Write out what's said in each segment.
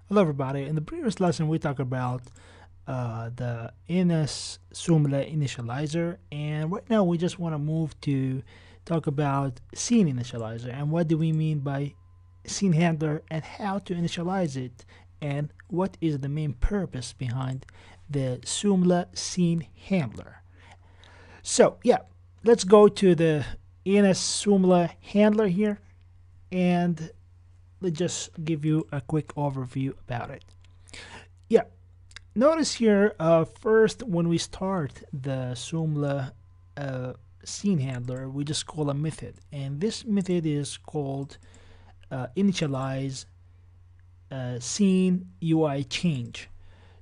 Hello everybody. In the previous lesson we talked about the ANSoomla initializer, and right now we just want to move to talk about scene initializer and what do we mean by scene handler and how to initialize it and what is the main purpose behind the Soomla scene handler. So yeah, let's go to the ANSoomla handler here and let's just give you a quick overview about it. Yeah, notice here first when we start the Soomla scene handler, we just call a method, and this method is called initialize scene UI change.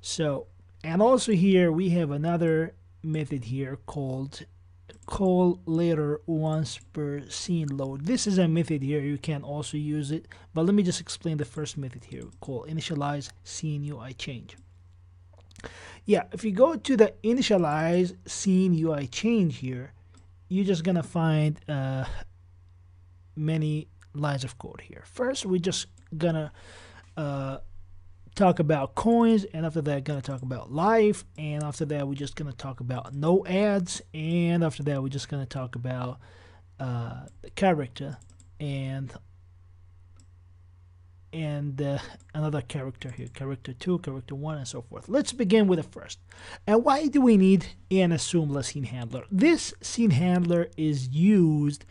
So, and also here we have another method here called call later once per scene load. This is a method here, you can also use it, but let me just explain the first method here, called initialize scene UI change. Yeah, if you go to the initialize scene UI change here, you're just gonna find many lines of code here. First, we're just gonna talk about coins, and after that gonna talk about life, and after that we're just gonna talk about NoAds, and after that we're just gonna talk about the character and another character here, character 2, character 1, and so forth. Let's begin with the first. And why do we need an ANSoomlaSceneHandler? This scene handler is used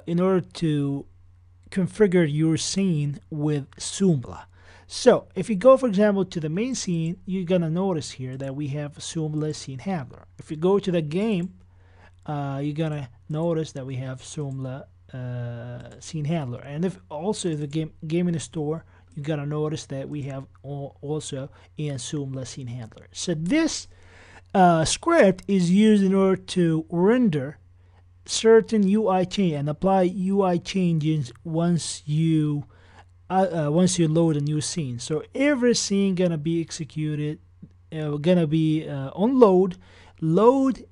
in order to configure your scene with Soomla. So if you go, for example, to the main scene, you're gonna notice here that we have SoomlaSceneHandler. If you go to the game, you're gonna notice that we have Soomla scene handler, and if also the game in the store, you're gonna notice that we have also ANSoomla scene handler. So this script is used in order to render certain UI change and apply UI changes once you load a new scene. So every scene gonna be executed, gonna be on load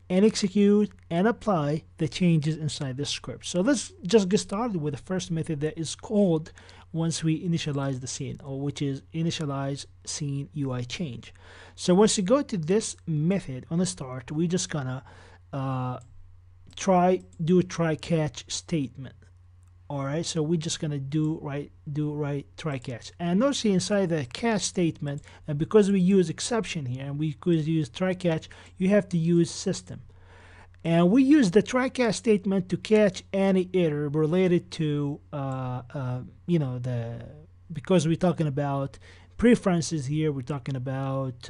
and execute and apply the changes inside this script. So let's just get started with the first method that is called once we initialize the scene, or which is initialize scene UI change. So once you go to this method on the start, we're just gonna try catch statement. Alright, so we're just gonna do try catch, and notice inside the catch statement, and because we use exception here and we could use try catch, you have to use system, and we use the try catch statement to catch any error related to because we're talking about preferences here, we're talking about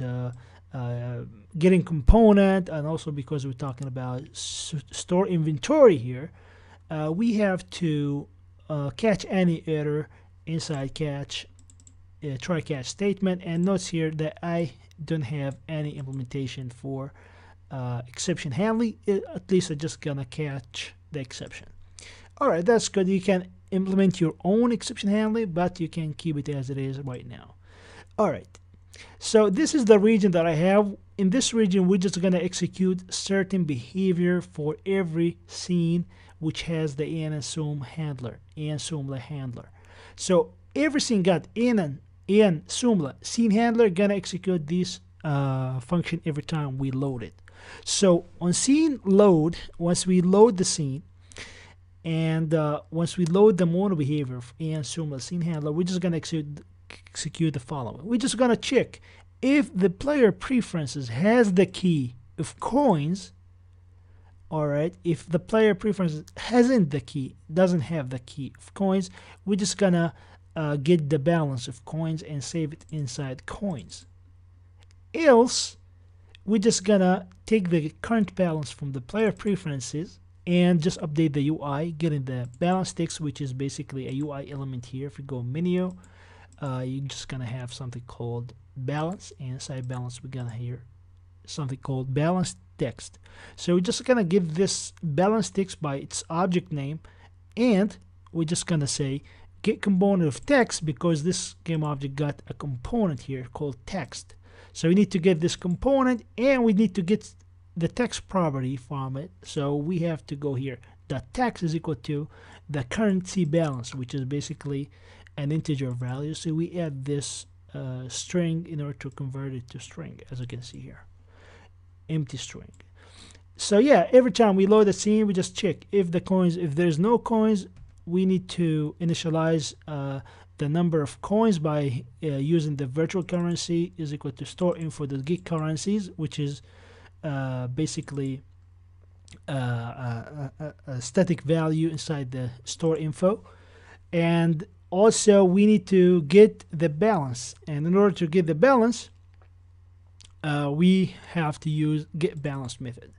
getting component, and also because we're talking about store inventory here. We have to catch any error inside catch try catch statement, and notice here that I don't have any implementation for exception handling. At least I'm just gonna catch the exception. Alright, that's good. You can implement your own exception handling, but you can keep it as it is right now. Alright, so this is the region that I have. In this region, we're just gonna execute certain behavior for every scene which has the ANSoomla handler. So everything got ANSoomla scene handler gonna execute this function every time we load it. So on scene load, once we load the scene, and once we load the mono behavior of ANSoomla scene handler, we're just gonna execute the following. We're just gonna check if the player preferences has the key of coins. Alright, if the player preferences doesn't have the key of coins, we're just gonna get the balance of coins and save it inside coins. Else, we're just gonna take the current balance from the player preferences and just update the UI, getting the balance text, which is basically a UI element here. If we go menu, you're just gonna have something called balance, and inside balance we're gonna hear something called balance text. So we're just gonna give this balance text by its object name, and we're just gonna say get component of text, because this game object got a component here called text. So we need to get this component, and we need to get the text property from it. So we have to go here. The text is equal to the currency balance, which is basically an integer value. So we add this string in order to convert it to string, as you can see here, empty string. So yeah, every time we load a scene, we just check if there's no coins, we need to initialize the number of coins by using the virtual currency is equal to store info the get currencies, which is basically a static value inside the store info. And also we need to get the balance, and in order to get the balance, we have to use get balance method.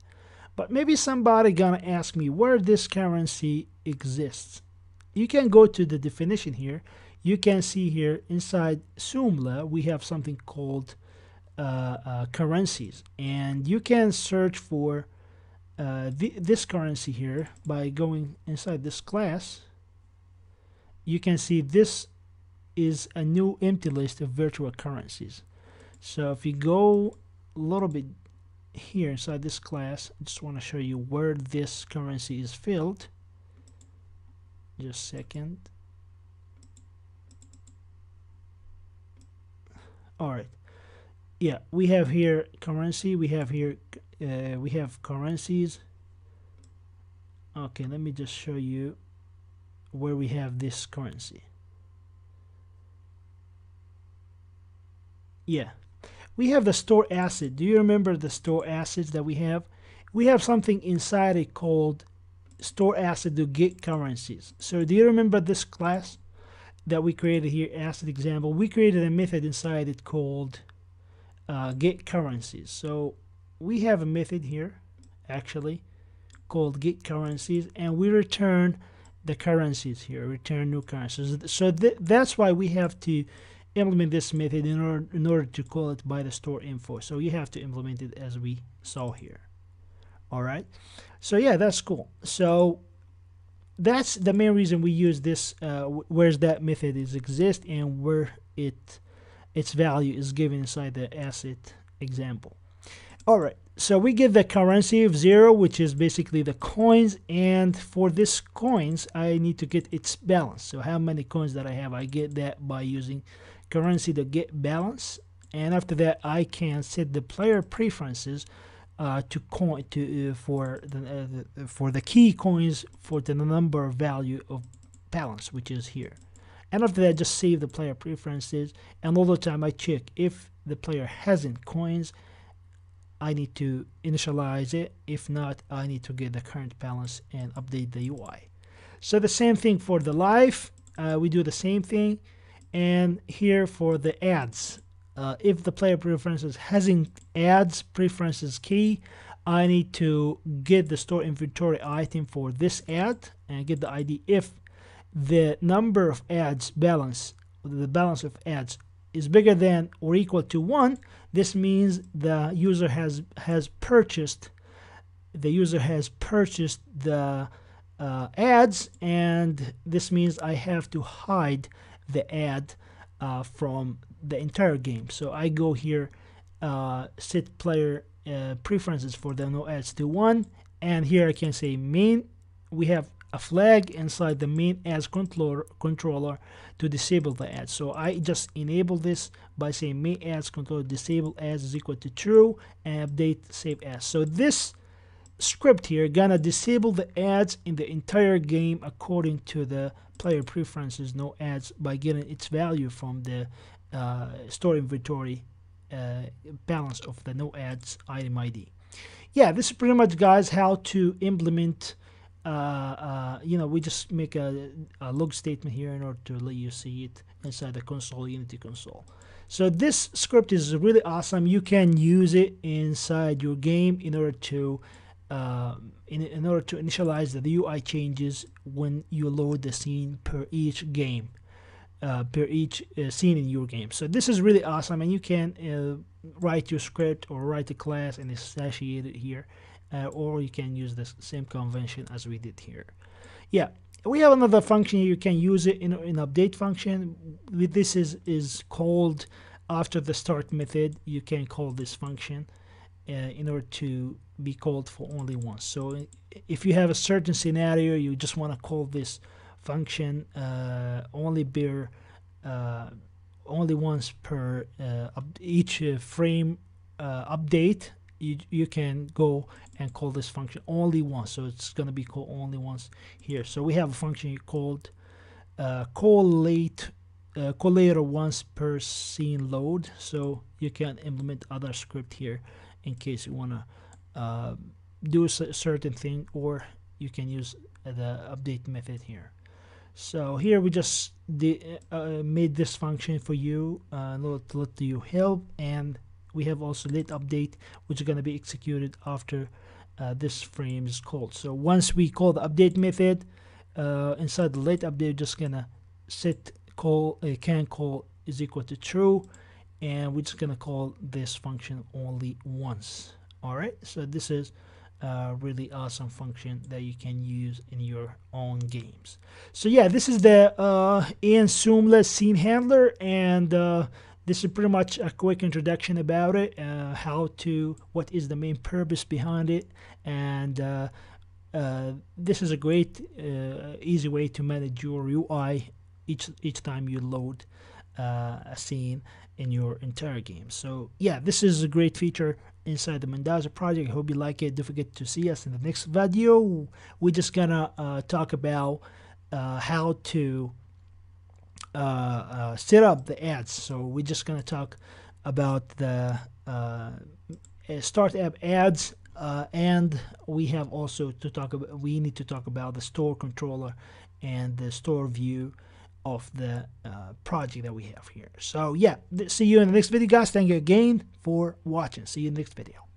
But maybe somebody gonna ask me where this currency exists. You can go to the definition here. You can see here inside Soomla we have something called currencies, and you can search for this currency here by going inside this class. You can see this is a new empty list of virtual currencies. So if you go a little bit here inside this class, I just want to show you where this currency is filled. Just a second. All right. Yeah, we have here currency. We have here we have currencies. Okay, let me just show you where we have this currency. Yeah, we have the store asset. Do you remember the store assets that we have? We have something inside it called store asset to get currencies. So do you remember this class that we created here, asset example? We created a method inside it called get currencies. So we have a method here actually called get currencies, and we return the currencies here, return new currencies. So that's why we have to implement this method in order to call it by the store info. So you have to implement it as we saw here. All right, so yeah, that's cool. So that's the main reason we use this, where's that method is exist and where its value is given inside the asset example. All right, so we get the currency of 0, which is basically the coins, and for this coins I need to get its balance. So how many coins that I have, I get that by using currency to get balance. And after that I can set the player preferences to coin for the key coins for the number value of balance, which is here. And after that just save the player preferences, and all the time I check if the player hasn't coins, I need to initialize it. If not, I need to get the current balance and update the UI. So the same thing for the life, we do the same thing. And here for the ads, if the player preferences hasn't ads preferences key, I need to get the store inventory item for this ad and get the ID. If the number of ads balance, the balance of ads is bigger than or equal to 1, this means the user has purchased the ads, and this means I have to hide the ad from the entire game. So I go here, set player preferences for the NoAds to 1, and here I can say main. We have a flag inside the main ads controller to disable the ads. So I just enable this by saying main ads controller disable ads is equal to true, and update save as. So this script here gonna disable the ads in the entire game according to the player preferences no ads by getting its value from the store inventory balance of the no ads item ID. Yeah, this is pretty much, guys, how to implement we just make a log statement here in order to let you see it inside the console, Unity console. So this script is really awesome. You can use it inside your game in order to initialize the UI changes when you load the scene per each game, scene in your game. So this is really awesome, and you can write your script or write a class and instantiate it here. Or you can use the same convention as we did here. Yeah, we have another function. You can use it in update function. This is called after the start method. You can call this function in order to be called for only once. So if you have a certain scenario, you just want to call this function only only once per each frame update. You can go and call this function only once, so it's going to be called only once here. So we have a function called call later once per scene load, so you can implement other script here in case you want to do a certain thing, or you can use the update method here. So here we just made this function for you, let you help, and we have also late update, which is going to be executed after this frame is called. So once we call the update method inside the late update, just gonna set can call is equal to true, and we're just gonna call this function only once. All right, so this is a really awesome function that you can use in your own games. So yeah, this is the ANSoomlaSceneHandler, and this is pretty much a quick introduction about it, what is the main purpose behind it, and this is a great easy way to manage your UI each time you load a scene in your entire game. So yeah, this is a great feature inside the Mindizor project. I hope you like it. Don't forget to see us in the next video. We're just gonna talk about how to set up the ads. So we're just gonna talk about the StartApp ads, and we have also to talk about, we need to talk about the store controller and the store view of the project that we have here. So yeah, see you in the next video, guys. Thank you again for watching. See you in the next video.